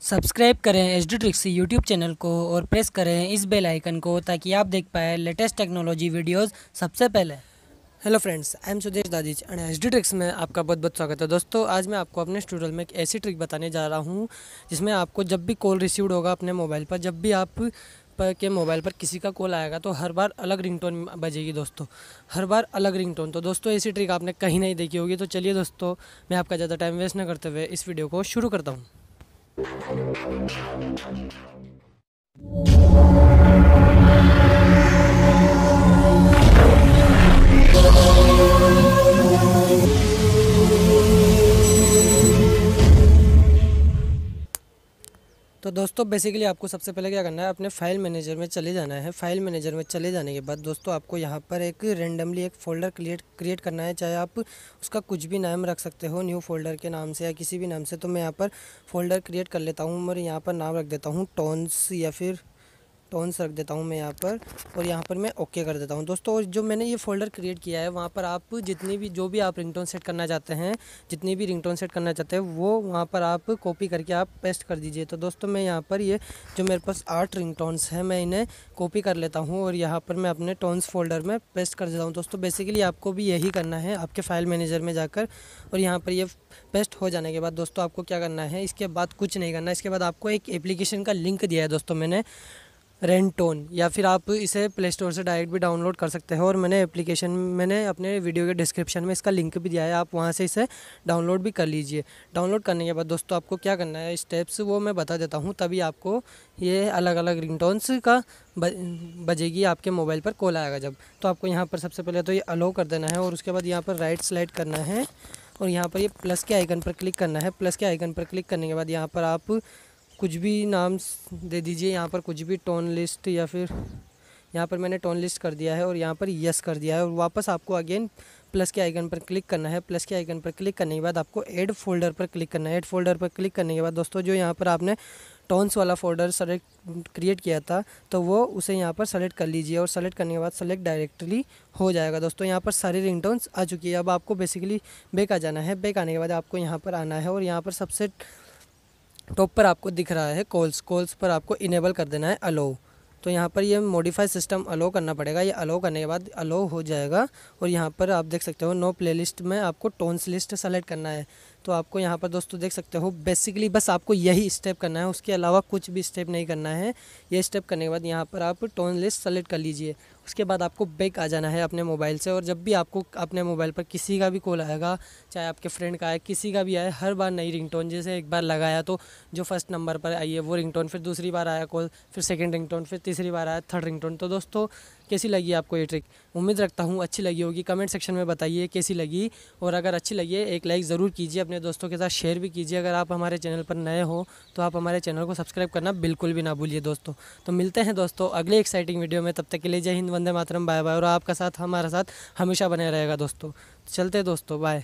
Subscribe करें H D tricks YouTube channel को और प्रेस करें इस बेल आइकन को ताकि आप देख पाएँ लेटेस्ट टेक्नोलॉजी वीडियोस सबसे पहले। Hello friends, I am Sudesh दादीज एंड एच डी ट्रिक्स में आपका बहुत बहुत स्वागत है। दोस्तों, आज मैं आपको अपने ट्यूटोरियल में एक ऐसी ट्रिक बताने जा रहा हूं जिसमें आपको जब भी कॉल रिसीव्ड होगा अपने मोबाइल पर, जब भी आप के मोबाइल पर किसी का कॉल आएगा तो हर बार अलग रिंगटोन बजेगी दोस्तों, हर बार अलग रिंगटोन। तो दोस्तों, ऐसी ट्रिक आपने कहीं नहीं देखी होगी। तो चलिए दोस्तों, मैं आपका ज़्यादा टाइम वेस्ट न करते हुए इस वीडियो को शुरू करता हूँ। तो दोस्तों, बेसिकली आपको सबसे पहले क्या करना है, अपने फाइल मैनेजर में चले जाना है। फाइल मैनेजर में चले जाने के बाद दोस्तों, आपको यहाँ पर एक रेंडमली एक फ़ोल्डर क्रिएट करना है। चाहे आप उसका कुछ भी नाम रख सकते हो, न्यू फोल्डर के नाम से या किसी भी नाम से। तो मैं यहाँ पर फ़ोल्डर क्रिएट कर लेता हूँ और यहाँ पर नाम रख देता हूँ टोन्स, या फिर टोन्स रख देता हूँ मैं यहाँ पर, और यहाँ पर मैं ओके कर देता हूँ दोस्तों। और जो मैंने ये फ़ोल्डर क्रिएट किया है, वहाँ पर आप जितनी भी जो भी आप रिंगटोन सेट करना चाहते हैं, जितनी भी रिंगटोन सेट करना चाहते हैं, वो वहाँ पर आप कॉपी करके आप पेस्ट कर दीजिए। तो दोस्तों, मैं यहाँ पर ये जो मेरे पास 8 रिंगटोन्स हैं, मैं इन्हें कॉपी कर लेता हूँ और यहाँ पर मैं अपने टोन्स फोल्डर में पेस्ट कर देता हूँ। दोस्तों, बेसिकली आपको भी यही करना है आपके फाइल मैनेजर में जाकर, और यहाँ पर ये पेस्ट हो जाने के बाद दोस्तों, आपको क्या करना है, इसके बाद कुछ नहीं करना। इसके बाद आपको एक एप्लीकेशन का लिंक दिया है दोस्तों मैंने, रिंगटोन, या फिर आप इसे प्ले स्टोर से डायरेक्ट भी डाउनलोड कर सकते हैं। और मैंने अपने वीडियो के डिस्क्रिप्शन में इसका लिंक भी दिया है, आप वहां से इसे डाउनलोड भी कर लीजिए। डाउनलोड करने के बाद दोस्तों, आपको क्या करना है, स्टेप्स वो मैं बता देता हूं, तभी आपको ये अलग अलग रिंगटोन्स का बजेगी, आपके मोबाइल पर कॉल आएगा जब। तो आपको यहाँ पर सबसे पहले तो ये अलो कर देना है, और उसके बाद यहाँ पर राइट स्लाइड करना है और यहाँ पर ये प्लस के आइकन पर क्लिक करना है। प्लस के आइकन पर क्लिक करने के बाद यहाँ पर आप कुछ भी नाम दे दीजिए, यहाँ पर कुछ भी टोन लिस्ट, या फिर यहाँ पर मैंने टोन लिस्ट कर दिया है और यहाँ पर यस कर दिया है। और वापस आपको अगेन प्लस के आइकन पर क्लिक करना है। प्लस के आइकन पर क्लिक करने के बाद आपको ऐड फोल्डर पर क्लिक करना है। ऐड फोल्डर पर क्लिक करने के बाद दोस्तों, जो यहाँ पर आपने टोन्स वाला फोल्डर क्रिएट किया था, तो वो उसे यहाँ पर सेलेक्ट कर लीजिए, और सेलेक्ट करने के बाद सेलेक्ट डायरेक्टली हो जाएगा। दोस्तों, यहाँ पर सारी रिंगटोन्स आ चुकी है। अब आपको बेसिकली बैक आ जाना है। बैक आने के बाद आपको यहाँ पर आना है और यहाँ पर सबसे टॉप पर आपको दिख रहा है कॉल्स पर आपको इनेबल कर देना है अलो। तो यहाँ पर ये मॉडिफाई सिस्टम अलो करना पड़ेगा। ये अलो करने के बाद अलो हो जाएगा, और यहाँ पर आप देख सकते हो नो प्लेलिस्ट में आपको टोन्स लिस्ट सेलेक्ट करना है। तो आपको यहाँ पर दोस्तों देख सकते हो, बेसिकली बस आपको यही स्टेप करना है, उसके अलावा कुछ भी स्टेप नहीं करना है। ये स्टेप करने के बाद यहाँ पर आप टोन लिस्ट सेलेक्ट कर लीजिए। उसके बाद आपको बैक आ जाना है अपने मोबाइल से, और जब भी आपको अपने मोबाइल पर किसी का भी कॉल आएगा, चाहे आपके फ्रेंड का आए, किसी का भी आए, हर बार नई रिंगटोन, जैसे एक बार लगाया तो जो फर्स्ट नंबर पर आई है वो रिंगटोन, फिर दूसरी बार आया कॉल, फिर सेकंड रिंगटोन, फिर तीसरी बार आया थर्ड रिंगटोन। तो दोस्तों, कैसी लगी आपको ये ट्रिक? उम्मीद रखता हूँ अच्छी लगी होगी। कमेंट सेक्शन में बताइए कैसी लगी, और अगर अच्छी लगी है एक लाइक ज़रूर कीजिए, अपने दोस्तों के साथ शेयर भी कीजिए। अगर आप हमारे चैनल पर नए हो तो आप हमारे चैनल को सब्सक्राइब करना बिल्कुल भी ना भूलिए दोस्तों। तो मिलते हैं दोस्तों अगले एक्साइटिंग वीडियो में, तब तक के लिए जय हिंद, वंदे मातरम, बाय बाय। और आपका साथ हमारा साथ हमेशा बने रहेगा दोस्तों। चलते दोस्तों, बाय।